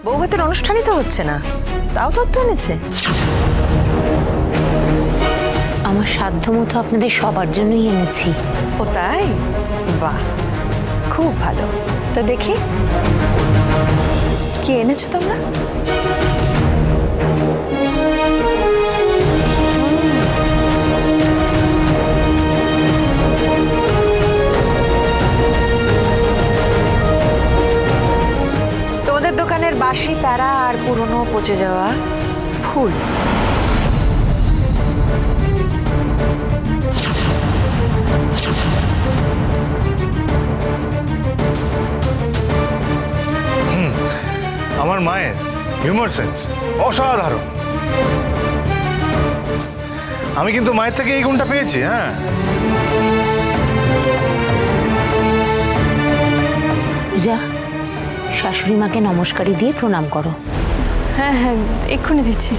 বউ ভাতের অনুষ্ঠানই তো হচ্ছে না, তাও তত্ত্ব এনেছে। আমার সাধ্য মতো আপনাদের সবার জন্যই এনেছি। ও তাই? বাহ, খুব ভালো। তা দেখি কি এনেছো তোমরা। তোমাদের দোকানের বাসি প্যারা আর পুরনো পচে যাওয়া ফুল। আমার মায়ের হিউমার সেন্স অসাধারণ। আমি কিন্তু মায়ের থেকে এই গুণটা পেয়েছি। হ্যাঁ, পূজা, শাশুড়ি মাকে নমস্কারই দিয়ে প্রণাম করো। হ্যাঁ হ্যাঁ, এক্ষুনি দিচ্ছি।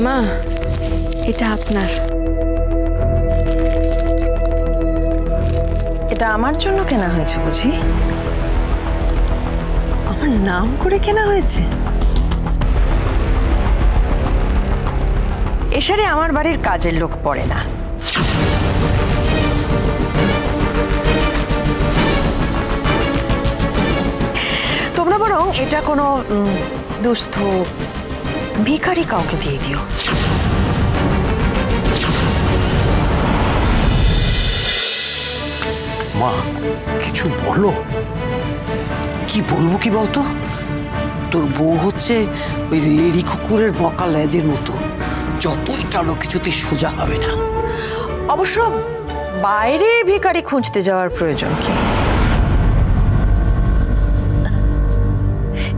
মা, এটা আপনার। এটা আমার জন্য কেনা হয়েছে বুঝি? আমার নাম করে কেনা হয়েছে? এ শাড়ি আমার বাড়ির কাজের লোক পরে না। তোমরা বরং এটা কোনো দুস্থ ভিখারি কাউকে দিয়ে দিও। মা, কিছু বলো। কি বলবো কি বলতো? তোর বউ হচ্ছে ওই লেডি কুকুরের বকা লেজের মতো, যতই টানো কিছুতেই সোজা হবে না। অবশ্য বাইরে ভিখারি খুঁজতে যাওয়ার প্রয়োজন কি?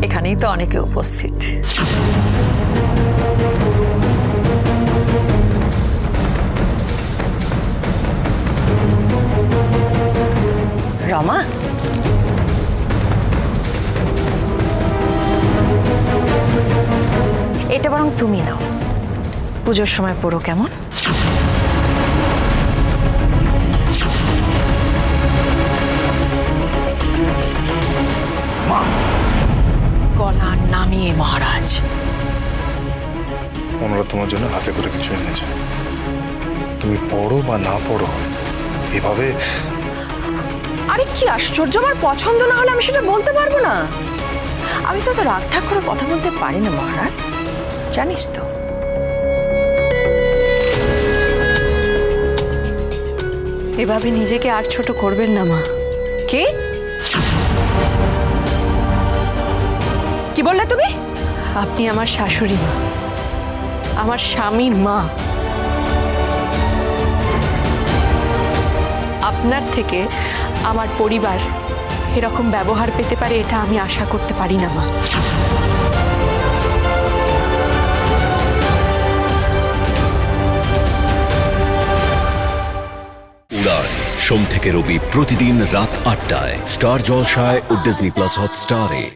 এখানেই তো অনেকে উপস্থিত। রমা, এটা বরং তুমি নাও, পুজোর সময় পড়ো কেমন? মা, গলা নামিয়ে মহারাজ। ওনারা তোমার জন্য হাতে করে কিছু এনেছে। তুমি পড়ো বা না পড়ো, এভাবে। আরে কি আশ্চর্য, আমার পছন্দ না হলে আমি সেটা বলতে পারবো না? আমি তো এত রাগ ঠাক করে কথা বলতে পারি না মহারাজ, জানিস তো। এভাবে নিজেকে আর ছোট করবেন না মা। কি কি বললে তুমি? আপনি আমার শাশুড়ি মা, আমার স্বামীর মা। আপনার থেকে আমার পরিবার এরকম ব্যবহার পেতে পারে এটা আমি আশা করতে পারি না মা। উড়ান সোম থেকে রবি প্রতিদিন রাত ৮টায় স্টার জলসায় ও ডিজনি প্লাস হটস্টারে।